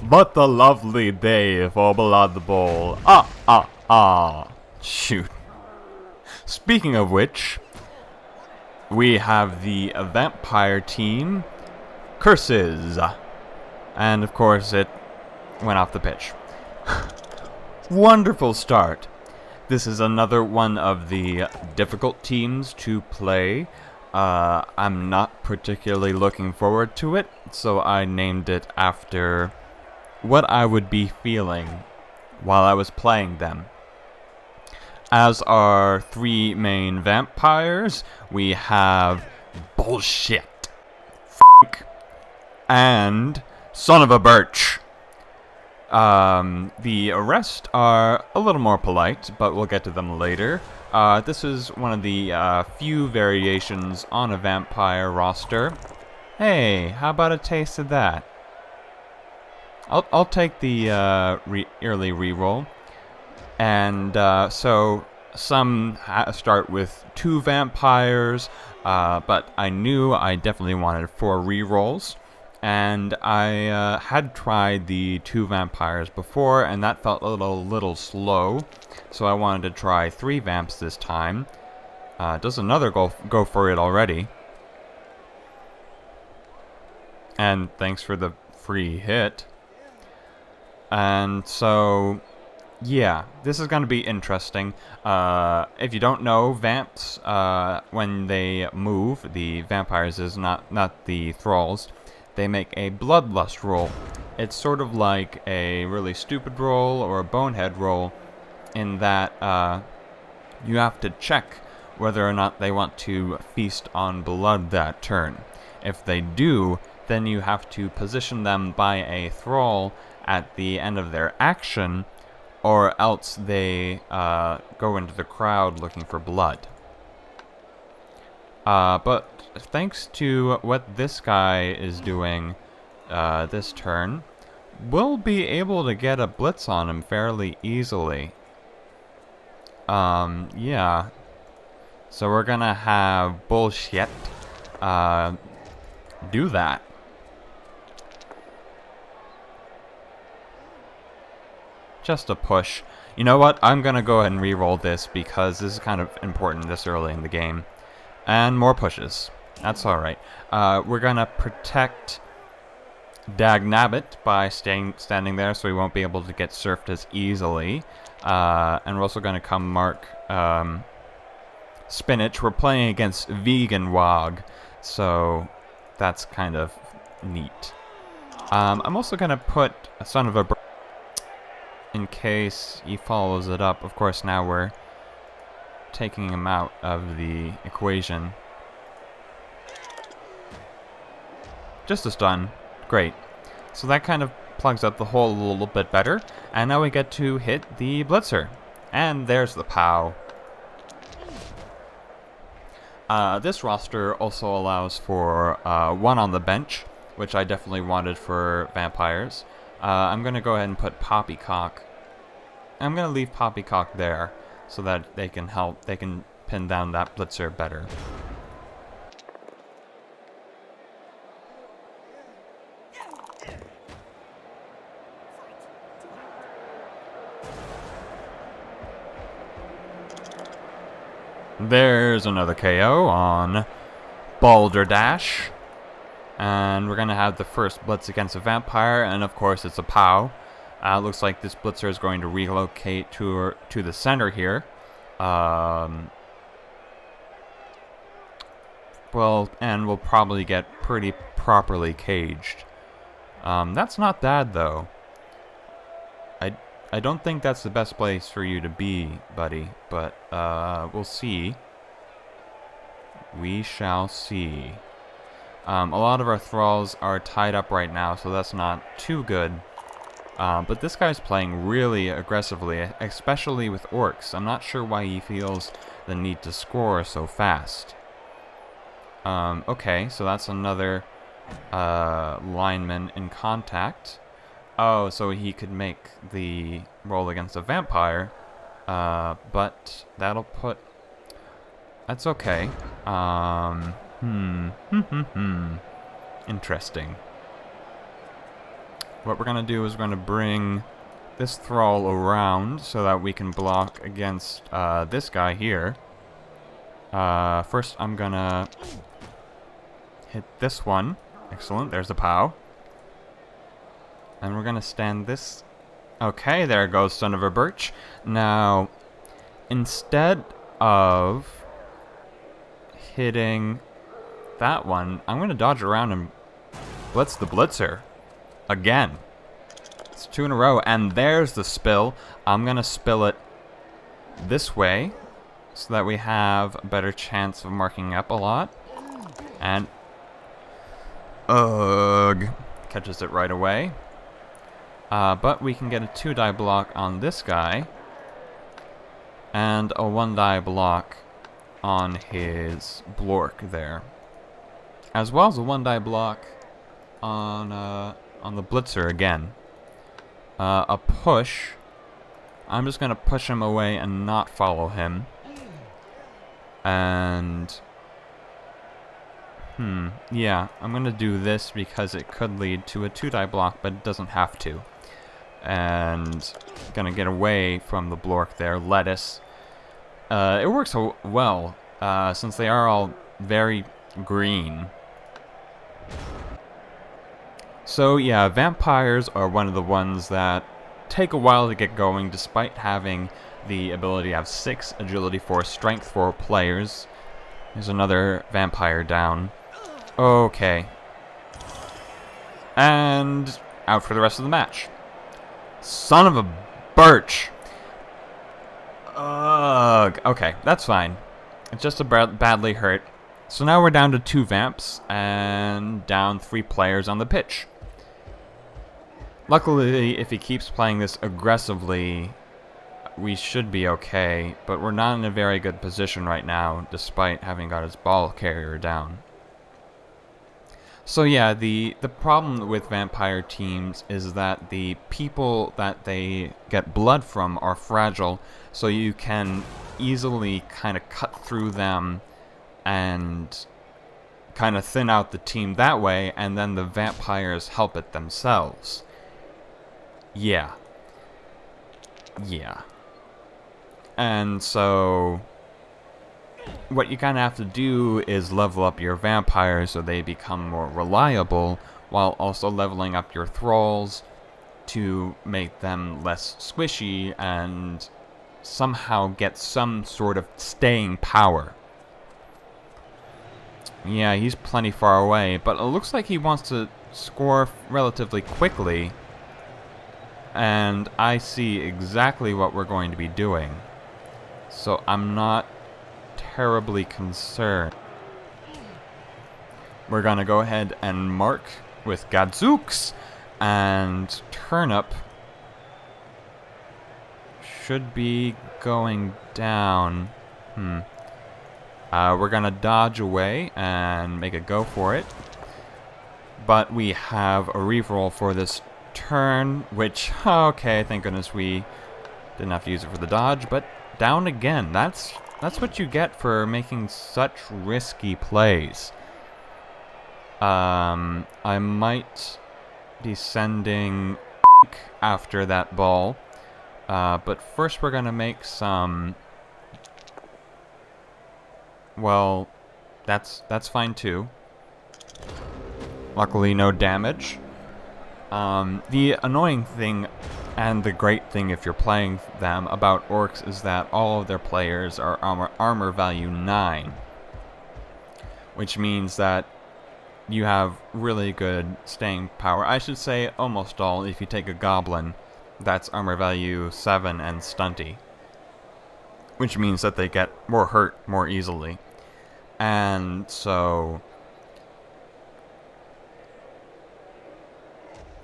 But the lovely day for Blood Bowl. Shoot. Speaking of which, we have the vampire team, Curses. And of course it went off the pitch. Wonderful start. This is another one of the difficult teams to play. I'm not particularly looking forward to it, so I named it after what I would be feeling while I was playing them. As our three main vampires, we have Bullshit, and Son of a Birch. The rest are a little more polite, but we'll get to them later. This is one of the few variations on a vampire roster. Hey, how about a taste of that? I'll take the early reroll. And so some start with 2 vampires, but I knew I definitely wanted 4 rerolls. And I had tried the 2 vampires before, and that felt a little slow. So I wanted to try 3 vamps this time. Does another go for it already. And thanks for the free hit. And so, yeah, this is going to be interesting. If you don't know, vamps, when they move, the vampires is not the thralls, they make a bloodlust roll. It's sort of like a really stupid roll or a bonehead roll in that you have to check whether or not they want to feast on blood that turn. If they do, then you have to position them by a thrall at the end of their action, or else they go into the crowd looking for blood. But thanks to what this guy is doing this turn, we'll be able to get a blitz on him fairly easily. Yeah. So we're gonna have Bullshit do that. Just a push. You know what? I'm gonna go ahead and reroll this because this is kind of important this early in the game. And more pushes. That's alright. We're gonna protect Dagnabbit by standing there so he won't be able to get surfed as easily. And we're also gonna come mark Spinach. We're playing against Vegan Wog, so that's kind of neat. I'm also gonna put a Son of a Birch in case he follows it up. Of course, now we're taking him out of the equation. Just a stun. Great. So that kind of plugs up the hole a little bit better. And now we get to hit the Blitzer. And there's the POW. This roster also allows for 1 on the bench, which I definitely wanted for vampires. I'm going to go ahead and put Poppycock. I'm going to leave Poppycock there so that they can pin down that Blitzer better. There's another KO on Balderdash. And we're going to have the first blitz against a vampire, and of course it's a POW. Looks like this blitzer is going to relocate to the center here. Well, and we'll probably get pretty properly caged. That's not bad, though. I don't think that's the best place for you to be, buddy, but we'll see. We shall see. A lot of our thralls are tied up right now, so that's not too good. But this guy's playing really aggressively, especially with orcs. I'm not sure why he feels the need to score so fast. Okay, so that's another lineman in contact. Oh, so he could make the roll against a vampire, but that'll put... That's okay. Interesting. What we're gonna do is we're gonna bring this thrall around so that we can block against this guy here. First I'm gonna hit this one. Excellent, there's the POW. And we're gonna stand this. Okay, there goes son of a birch. Now, instead of hitting that one, I'm gonna dodge around and blitz the blitzer. Again. It's 2 in a row, and there's the spill. I'm gonna spill it this way so that we have a better chance of marking up a lot. And ugh, catches it right away. But we can get a 2-die block on this guy and a 1-die block on his Blork there, as well as a 1-die block on the blitzer again. A push. I'm just gonna push him away and not follow him. And yeah, I'm gonna do this because it could lead to a 2-die block, but it doesn't have to. And gonna get away from the Blork there. Lettuce. It works so well since they are all very green. So yeah, vampires are one of the ones that take a while to get going, despite having the ability to have 6 agility 4, strength 4 players. There's another vampire down. Okay. And out for the rest of the match. Son of a birch! Ugh. Okay, that's fine. It's just a badly hurt. So now we're down to 2 vamps and down 3 players on the pitch. Luckily, if he keeps playing this aggressively, we should be okay, but we're not in a very good position right now, despite having got his ball carrier down. So yeah, the problem with vampire teams is that the people that they get blood from are fragile, so you can easily kind of cut through them and kind of thin out the team that way, and then the vampires help it themselves. Yeah. Yeah. And so what you kind of have to do is level up your vampires so they become more reliable, while also leveling up your thralls to make them less squishy and somehow get some sort of staying power. Yeah, he's plenty far away, but it looks like he wants to score relatively quickly. And I see exactly what we're going to be doing. So I'm not terribly concerned. We're gonna go ahead and mark with Gadzooks, and Turnip should be going down. We're gonna dodge away and make a go for it. But we have a reroll for this turn, which, okay, thank goodness we didn't have to use it for the dodge, but down again. That's what you get for making such risky plays. I might be sending after that ball, but first we're gonna make some. Well, that's fine too. Luckily, no damage. The annoying thing, and the great thing if you're playing them about orcs, is that all of their players are armor value 9. Which means that you have really good staying power. I should say almost all. If you take a goblin, that's armor value 7 and stunty. Which means that they get more hurt more easily. And so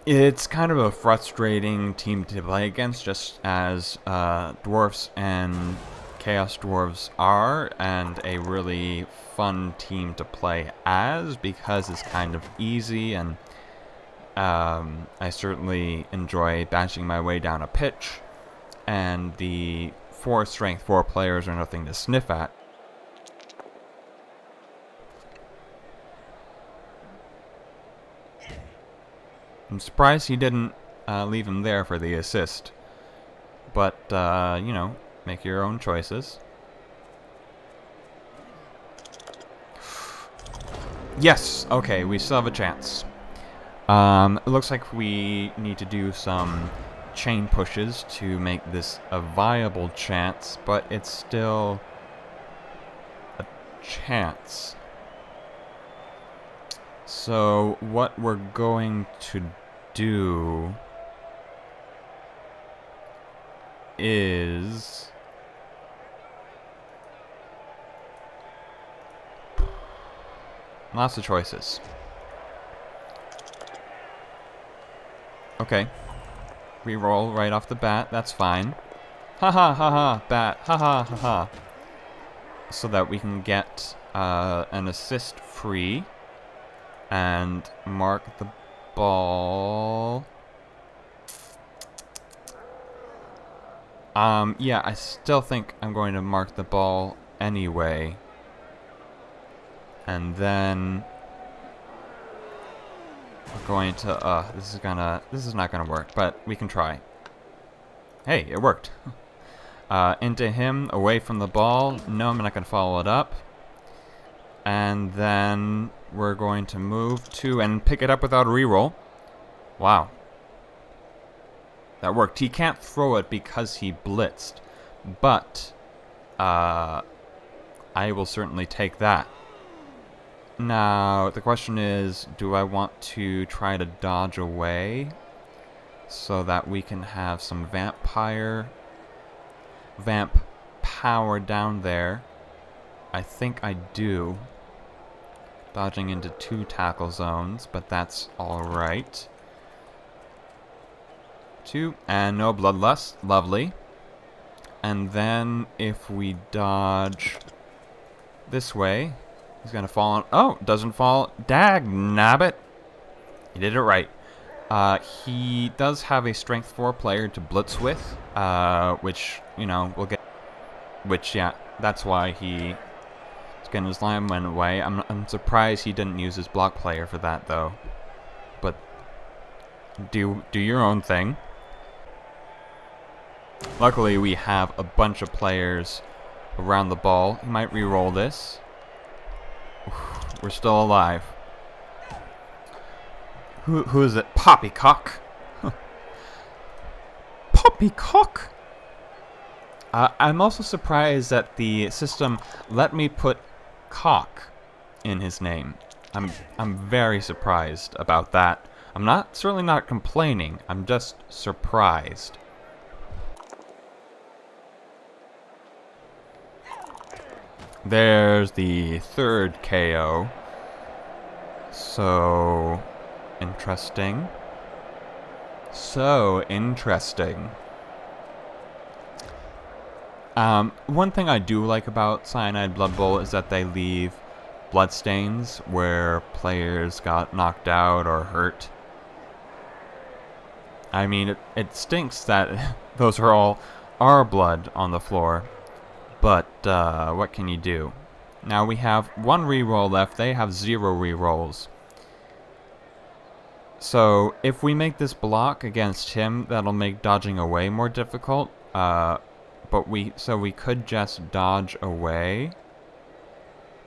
it's kind of a frustrating team to play against, just as dwarfs and chaos dwarves are, and a really fun team to play as because it's kind of easy, and I certainly enjoy bashing my way down a pitch, and the 4 strength 4 players are nothing to sniff at. I'm surprised he didn't leave him there for the assist. But, you know, make your own choices. Yes! Okay, we still have a chance. It looks like we need to do some chain pushes to make this a viable chance, but it's still a chance. So, what we're going to do is lots of choices. Okay. Reroll right off the bat, that's fine. Haha, haha, bat, haha, haha. So that we can get an assist free and mark the ball. Yeah, I still think I'm going to mark the ball anyway. And then we're going to, this is not gonna work, but we can try. Hey, it worked. Into him, away from the ball. No, I'm not gonna follow it up. And then we're going to move to and pick it up without a reroll. Wow. That worked. He can't throw it because he blitzed. But, I will certainly take that. Now, the question is, do I want to try to dodge away so that we can have some vamp power down there? I think I do. Dodging into 2 tackle zones, but that's alright. 2, and no bloodlust. Lovely. And then if we dodge this way, he's gonna fall on. Oh, doesn't fall. Dag nabbit. He did it right. He does have a strength 4 player to blitz with, which, you know, we'll get. Which, yeah, that's why he. His line went away. I'm surprised he didn't use his block player for that, though. But do your own thing. Luckily, we have a bunch of players around the ball. He might re-roll this. We're still alive. Who is it? Poppycock. Poppycock. I'm also surprised that the system let me put cock in his name. I'm very surprised about that. I'm certainly not complaining. I'm just surprised. There's the 3rd KO. So interesting. So interesting. One thing I do like about Cyanide Blood Bowl is that they leave bloodstains where players got knocked out or hurt. I mean, it stinks that those are all our blood on the floor, but what can you do? Now we have 1 reroll left, they have 0 rerolls. So if we make this block against him, that'll make dodging away more difficult. But we could just dodge away,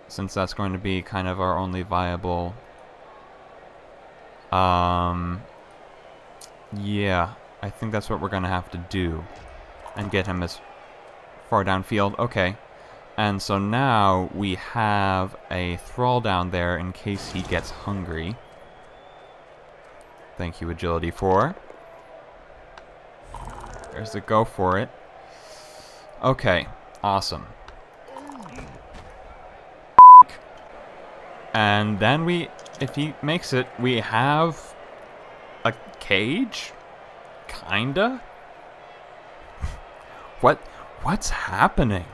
since that's going to be kind of our only viable. Yeah, I think that's what we're gonna have to do, and get him as far downfield. Okay, and so now we have a thrall down there in case he gets hungry. Thank you, Agility 4. There's the go for it. Okay, awesome. And then if he makes it, we have a cage? Kinda? What's happening?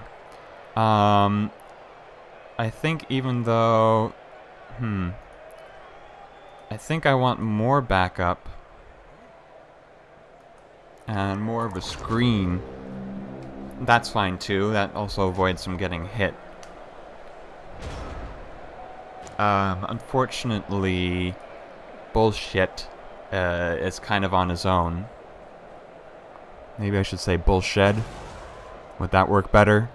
I think even though, I think I want more backup and more of a screen. That's fine too. That also avoids him getting hit. Unfortunately, bullshit. is kind of on his own. Maybe I should say bullshed. Would that work better?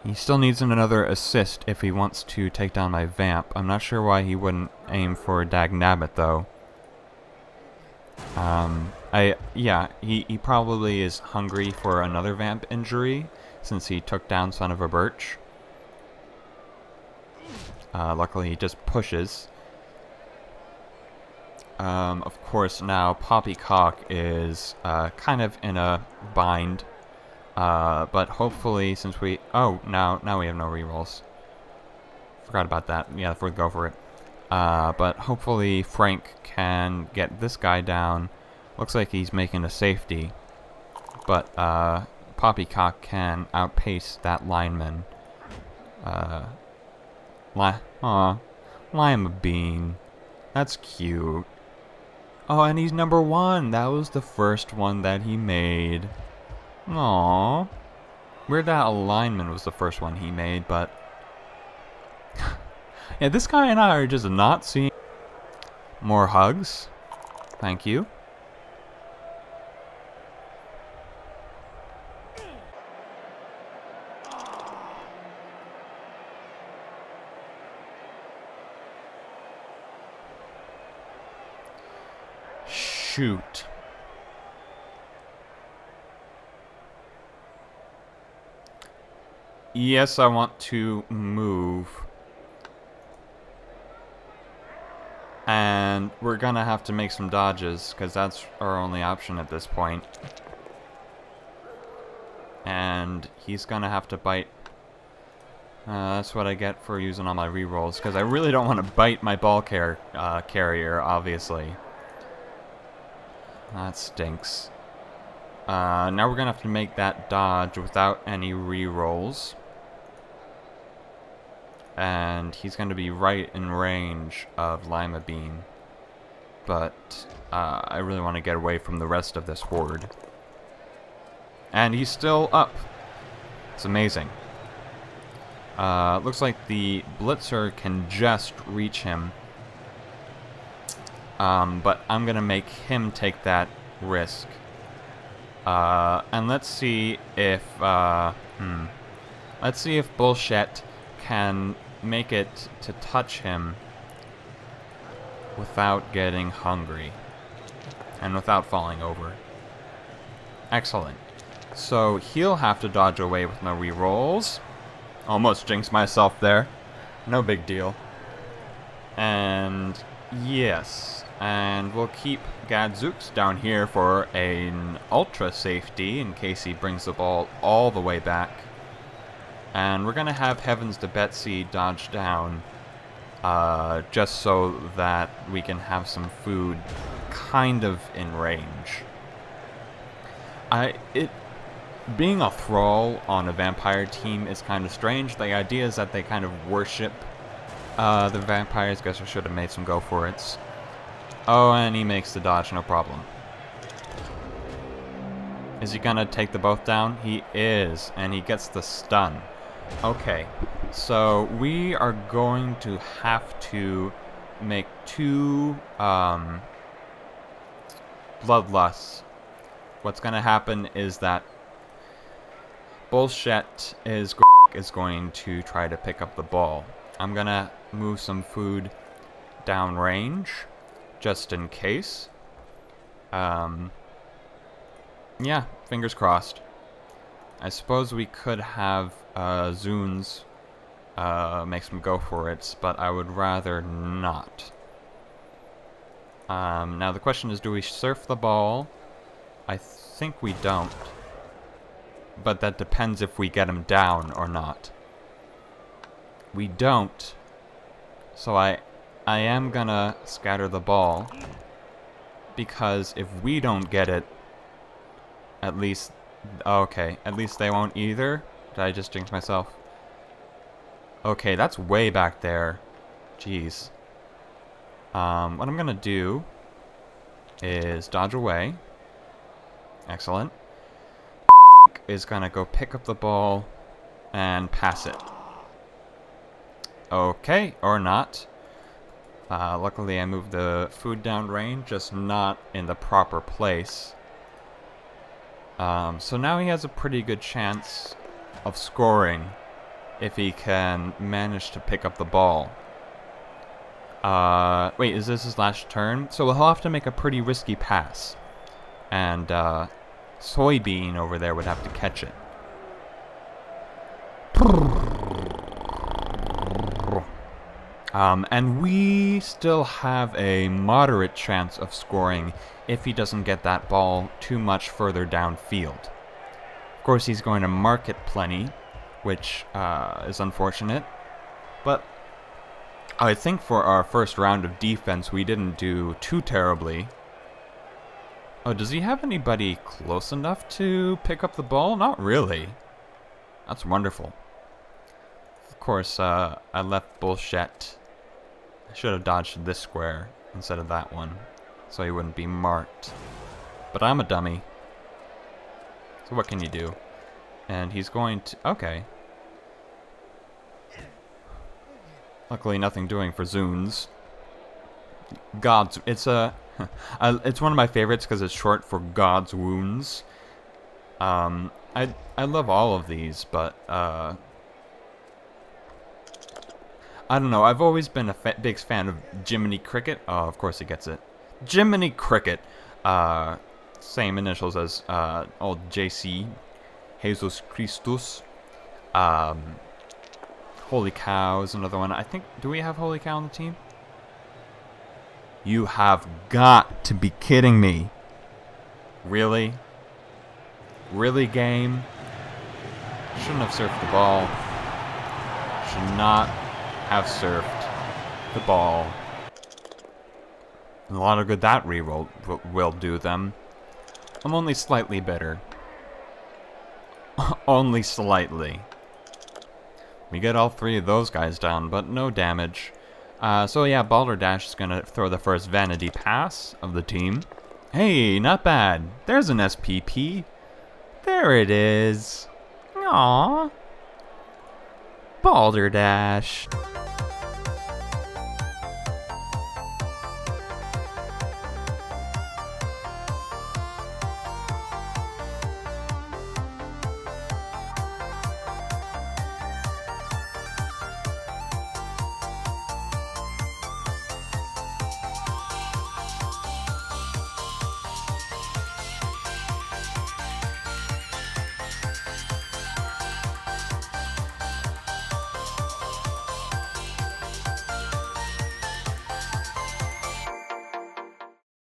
He still needs another assist if he wants to take down my vamp. I'm not sure why he wouldn't aim for Dagnabbit though. Yeah, he probably is hungry for another vamp injury since he took down Son of a Birch. Luckily he just pushes. Of course now Poppycock is kind of in a bind. But hopefully since we... Oh, now we have no rerolls. Forgot about that. Yeah, we'll go for it. But hopefully Frank can get this guy down. Looks like he's making a safety. But Poppycock can outpace that lineman. Lima Bean. That's cute. Oh, and he's number 1. That was the first one that he made. Aww. Weird that alignment was the first one he made, but... yeah, this guy and I are just not seeing... More hugs. Thank you. Shoot. Yes, I want to move. And we're gonna have to make some dodges, because that's our only option at this point. And he's gonna have to bite. That's what I get for using all my rerolls, because I really don't want to bite my ball carrier, obviously. That stinks. Now we're gonna have to make that dodge without any rerolls. And he's going to be right in range of Lima Bean. But I really want to get away from the rest of this horde. And he's still up. It's amazing. Looks like the Blitzer can just reach him. But I'm going to make him take that risk. And let's see if... Let's see if Bullshit can make it to touch him without getting hungry and without falling over. Excellent. So he'll have to dodge away with no rerolls. Almost jinxed myself there. No big deal. And yes, and we'll keep Gadzooks down here for an ultra safety in case he brings the ball all the way back. And we're going to have Heavens to Betsy dodge down, just so that we can have some food kind of in range. Being a thrall on a vampire team is kind of strange. The idea is that they kind of worship the vampires. Guess I should have made some go for it. Oh, and he makes the dodge, no problem. Is he going to take the both down? He is, and he gets the stun. Okay, so we are going to have to make 2 bloodlusts. What's going to happen is that Bullshit is going to try to pick up the ball. I'm going to move some food down range, just in case. Yeah, fingers crossed. I suppose we could have Zunes make some go for it, but I would rather not. Now the question is, do we surf the ball? I think we don't. But that depends if we get him down or not. We don't. So I am gonna scatter the ball. Because if we don't get it, at least... Okay, at least they won't either. Did I just jinx myself? Okay, that's way back there. Jeez. What I'm gonna do is dodge away. Excellent. Is gonna go pick up the ball and pass it. Okay, or not. Luckily I moved the food down range, just not in the proper place. So now he has a pretty good chance of scoring if he can manage to pick up the ball. Wait, is this his last turn? So he'll have to make a pretty risky pass. And Soybean over there would have to catch it. And we still have a moderate chance of scoring if he doesn't get that ball too much further downfield. Of course, he's going to mark it plenty, which is unfortunate. But I think for our first round of defense, we didn't do too terribly. Oh, does he have anybody close enough to pick up the ball? Not really. That's wonderful. Of course, I left bullshit. I should have dodged this square instead of that one, so he wouldn't be marked. But I'm a dummy. So what can you do? And he's going to... Okay. Luckily nothing doing for Zunes. God's... It's a... it's one of my favorites because it's short for God's Wounds. I love all of these, but... I don't know, I've always been a big fan of Jiminy Cricket. Oh, of course he gets it. Jiminy Cricket. Same initials as old JC. Jesus Christus. Holy Cow is another one. I think, do we have Holy Cow on the team? You have got to be kidding me. Really? Really, game? Shouldn't have surfed the ball. Should not have surfed the ball. A lot of good that reroll will do them. I'm only slightly bitter. Only slightly. We get all three of those guys down, but no damage. So yeah, Balderdash is gonna throw the first vanity pass of the team. Hey, not bad. There's an SPP. There it is. Aww. Balderdash.